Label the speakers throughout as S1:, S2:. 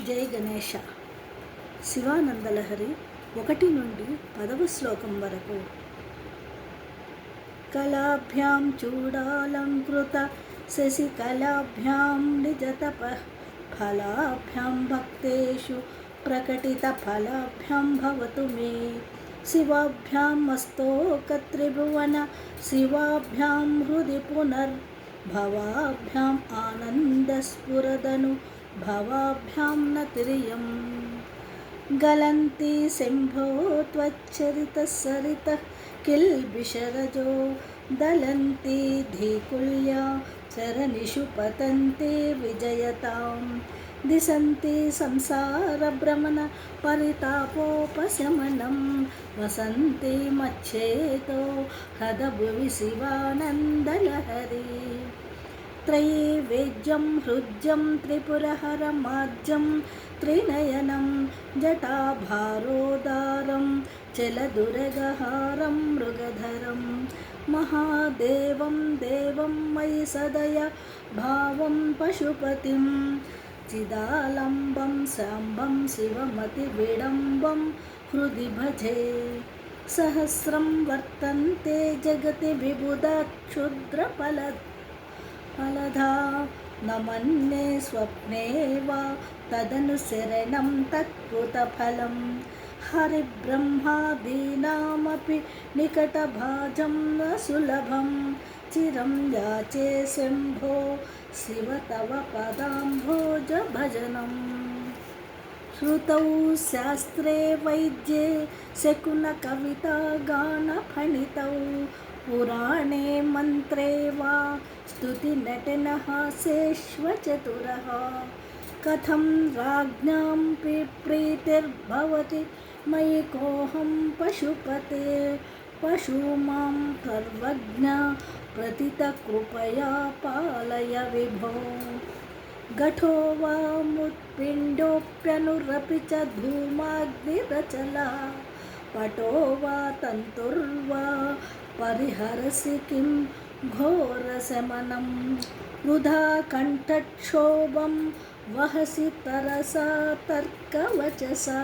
S1: జై గణేష. శివానందలహరి 1 నుండి 10వ శ్లోకం వరకు. కళాభ్యాం చూడాలంకృత శశికళాభ్యాం నిజతప ఫలాభ్యాం భక్తేషు ప్రకటిత ఫలాభ్యాం భవతు మే. శివాభ్యాం మస్తోకత్రిభువన శివాభ్యాం హృది పునర్భవాభ్యాం ఆనందస్ఫురదను భవాభ్యాం నతిరియం. గలంతి శంభో త్వచ్చరితసరితః కిల్బిషరజో దలంతి ధీకుల్యా చరణిషు పతంతే విజయతాం. దిశంతి సంసారభ్రమణ పరితాపోపశమనం వసంతి మచ్చేతో హృదభువి శివానందలహరి. త్రైవేద్యం హృద్యం త్రిపురహరమాద్యం త్రినయనం జటాభారోదారం చలదురగహారం మృగధరం మహాదేవం దేవం మయి సదయ భావం పశుపతిం చిదాలంబం సాంబం శివమతి విడంబం హృది భజే. సహస్రం వర్తంతే జగతి విబుధా క్షుద్రఫలదా నమన్నే స్వప్నే వా తదను శరణం తత్కృతఫలం. హరిబ్రహ్మాదీనామపి నికటభాజం న సులభం చిరం యాచే శంభో శివ తవ పదాంభోజ భజనం. శ్రుతౌ శాస్త్రే వైద్యే శకున కవితా గాన ఫణితౌ పురాణే మంత్రే వా స్తుతి నటన హాసేష్వచతురః. కథం రాజ్ఞాం ప్రీతిర్భవతి మయి కోహం పశుపతే పశూమాం సర్వజ్ఞ ప్రతిత కృపయా పాలయ విభో. ఘటో వా ముత్పిండోప్యనురపి చ ధూమాగ్నిరచలా పటో వా తంతుర్వా పరిహరసి కిం ఘోరశమనం. వృధా కంఠక్షోభం వహసి తరసా తర్కవచసా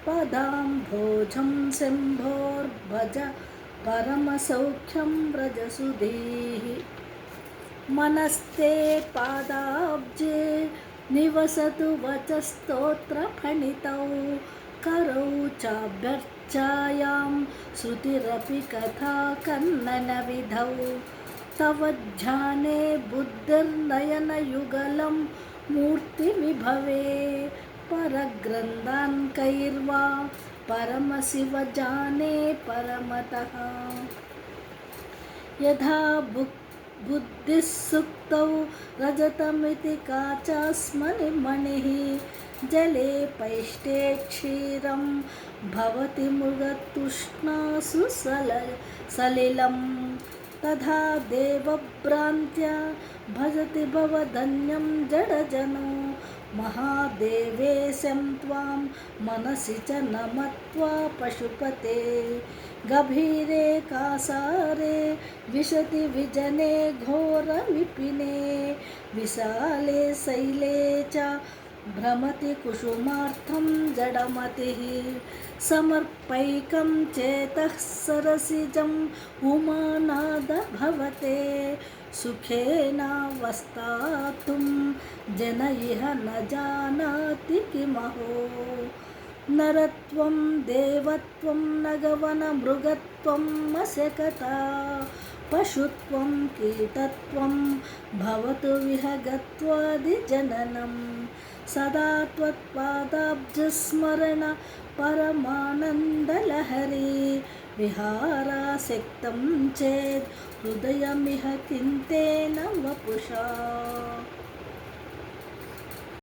S1: పదాంభోజం శంభోర్భజ పరమసౌఖ్యం వ్రజసుధీః. మనస్తే పాదాబ్జే నివసతు వచస్తోత్రఫణితౌ కరౌ చాభ్యర్చాయాం శృతిరపి కథా కన్నన విధౌ. తవ ధ్యానే బుద్ధిర్నయనయుగలం మూర్తివిభవే పరగ్రంథాన్కైర్వా పరమశివ జానే పరమతః. యథా బుద్ధిస్సుక్తౌ రజతమితి కాచాస్మని మణిః జలే పైష్టే క్షీరం భవతి మృగతృష్ణాసు సలిలం. తథా దేవభ్రాంత్యా భజతి భవధన్యం జడజనో మహాదేవేశం త్వాం మనసి చ నమత్వా పశుపతే. గభీరే కాసారే విశతి విజనే ఘోర విపినే విశాలే శైలే చ భ్రమతి కుసుమార్థం జడమతిః. సమర్పైకం చేతః సరసిజం ఉమానాద భవతే సుఖేనావస్థాతుం జన ఇహ న జానాతి కిమహో. నరత్వం దేవత్వం నగవన మృగత్వం మశకతా పశుత్వం కీటత్వం భవతు విహగత్వాది జననం. సదా త్వత్పాదాబ్జస్మరణ పరమానందలహరి విహారాసక్తం చేద్ హృదయమిహ కింతేన వపుషా.